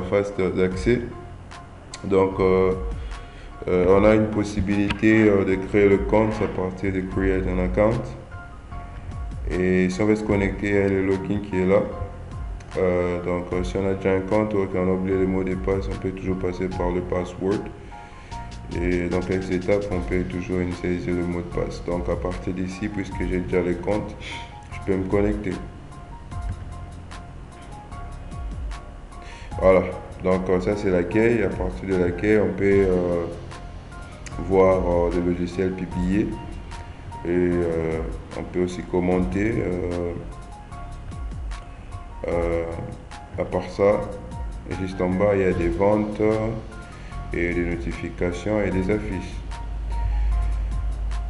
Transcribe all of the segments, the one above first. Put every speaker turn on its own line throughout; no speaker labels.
Phase d'accès. Donc, on a une possibilité de créer le compte à partir de Create an Account. Et si on veut se connecter, il y a le login qui est là. Donc, si on a déjà un compte ou qu'on a oublié le mot de passe, on peut toujours passer par le password. Et donc, avec cette étape, on peut toujours initialiser le mot de passe. Donc, à partir d'ici, puisque j'ai déjà le compte, je peux me connecter. Voilà. Donc, ça, c'est l'accueil. À partir de l'accueil, on peut voir le logiciel publié. Et on peut aussi commenter. À part ça, juste en bas, il y a des ventes et des notifications et des affiches.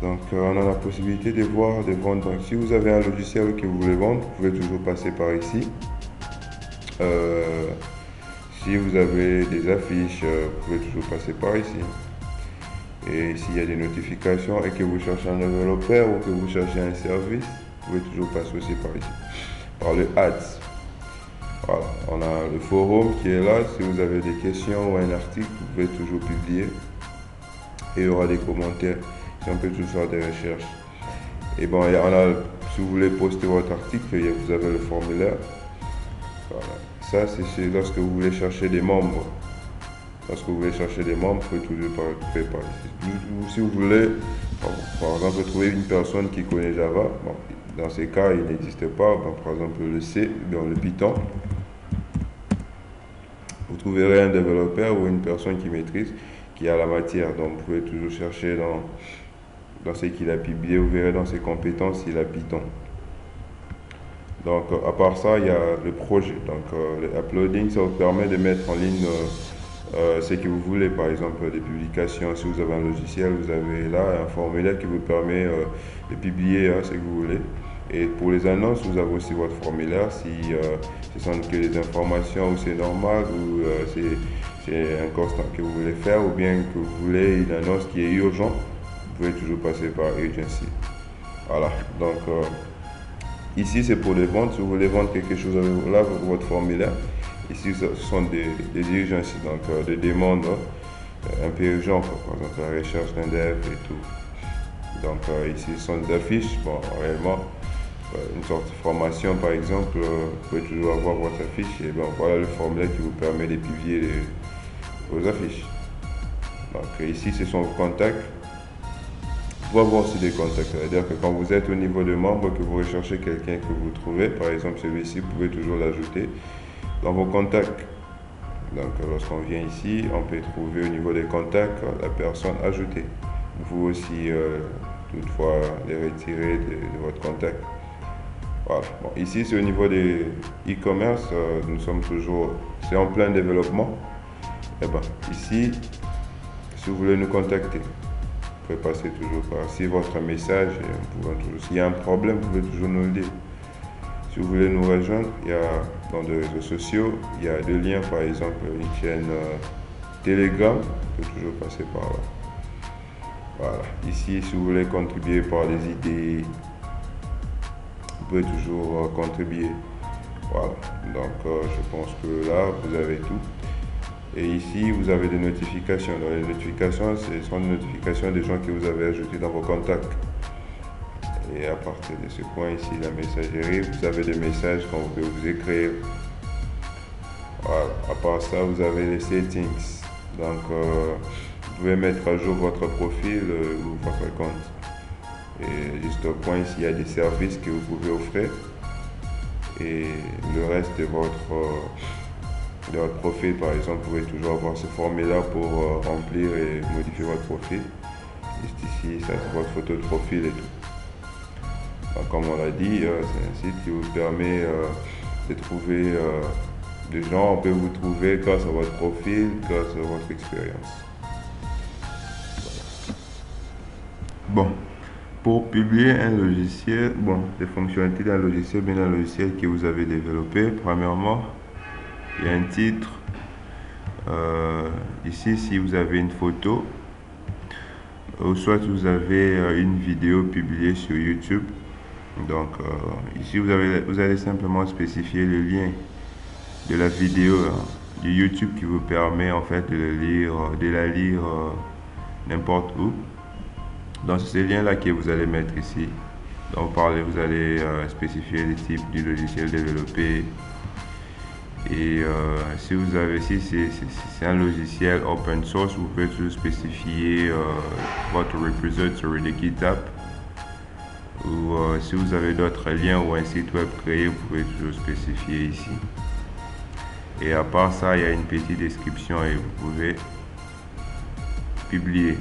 Donc, on a la possibilité de voir des ventes. Donc, si vous avez un logiciel que vous voulez vendre, vous pouvez toujours passer par ici. Si vous avez des affiches, vous pouvez toujours passer par ici. Et s'il y a des notifications et que vous cherchez un développeur ou que vous cherchez un service, vous pouvez toujours passer aussi par ici, par le Ads. Voilà, on a le forum qui est là. Si vous avez des questions ou un article, vous pouvez toujours publier. Et il y aura des commentaires. Si on peut toujours faire des recherches. Et bon, si vous voulez poster votre article, vous avez le formulaire. Voilà. Ça, c'est lorsque vous voulez chercher des membres. Lorsque vous voulez chercher des membres, vous pouvez toujours faire par ici. Si vous voulez, par exemple, trouver une personne qui connaît Java, bon, dans ces cas, il n'existe pas. Bon, par exemple, le C, dans le Python. Vous trouverez un développeur ou une personne qui maîtrise, qui a la matière. Donc, vous pouvez toujours chercher dans ce qu'il a publié. Vous verrez dans ses compétences, il a Python. Donc, à part ça, il y a le projet. Donc, le uploading, ça vous permet de mettre en ligne ce que vous voulez. Par exemple, des publications. Si vous avez un logiciel, vous avez là un formulaire qui vous permet de publier ce que vous voulez. Et pour les annonces, vous avez aussi votre formulaire. Si ce sont que des informations ou c'est normal ou c'est un constat que vous voulez faire ou bien que vous voulez une annonce qui est urgente, vous pouvez toujours passer par Agency. Voilà. Donc, ici, c'est pour les ventes. Si vous voulez vendre quelque chose avec là, votre formulaire. Ici, ce sont des urgences, donc des demandes un peu urgentes, par exemple la recherche d'un dev et tout. Donc ici, ce sont des affiches. Bon, réellement, une sorte de formation, par exemple, vous pouvez toujours avoir votre affiche. Et bon, voilà le formulaire qui vous permet de publier vos affiches. Donc ici, ce sont vos contacts. Vous pouvez avoir aussi des contacts. C'est-à-dire que quand vous êtes au niveau de membre, que vous recherchez quelqu'un que vous trouvez, par exemple celui-ci, vous pouvez toujours l'ajouter dans vos contacts. Donc lorsqu'on vient ici, on peut trouver au niveau des contacts la personne ajoutée. Vous pouvez aussi toutefois les retirer de votre contact. Voilà. Bon, ici c'est au niveau des e-commerce, nous sommes toujours, c'est en plein développement. Et ben, ici, si vous voulez nous contacter, vous pouvez passer toujours par ici votre message. S'il y a un problème, vous pouvez toujours nous le dire. Si vous voulez nous rejoindre, il y a dans les réseaux sociaux, il y a deux liens, par exemple une chaîne Telegram, vous pouvez toujours passer par là. Voilà. Ici, si vous voulez contribuer par des idées, vous pouvez toujours contribuer. Voilà. Donc, je pense que là, vous avez tout. Et ici, vous avez des notifications. Dans les notifications, ce sont des notifications des gens que vous avez ajoutés dans vos contacts. Et à partir de ce point ici, la messagerie, vous avez des messages qu'on peut vous écrire. Voilà. À part ça, vous avez les settings. Donc, vous pouvez mettre à jour votre profil ou votre compte. Et juste au point ici, il y a des services que vous pouvez offrir. Et le reste de votre profil, par exemple, vous pouvez toujours avoir ce formulaire pour remplir et modifier votre profil. Juste ici, ça c'est votre photo de profil et tout. Donc, comme on l'a dit, c'est un site qui vous permet de trouver des gens. On peut vous trouver grâce à votre profil, grâce à votre expérience. Bon, pour publier un logiciel, bon, les fonctionnalités d'un logiciel, bien un logiciel que vous avez développé, premièrement, il y a un titre. Ici, si vous avez une photo, ou soit vous avez une vidéo publiée sur YouTube. Donc, ici, vous allez simplement spécifier le lien de la vidéo du YouTube qui vous permet en fait de la lire n'importe où. Donc c'est ce lien là que vous allez mettre ici. Donc vous allez spécifier les types du logiciel développé. Et si c'est un logiciel open source, vous pouvez toujours spécifier votre repository de GitHub. Ou si vous avez d'autres liens ou un site web créé, vous pouvez toujours spécifier ici. Et à part ça, il y a une petite description et vous pouvez publier.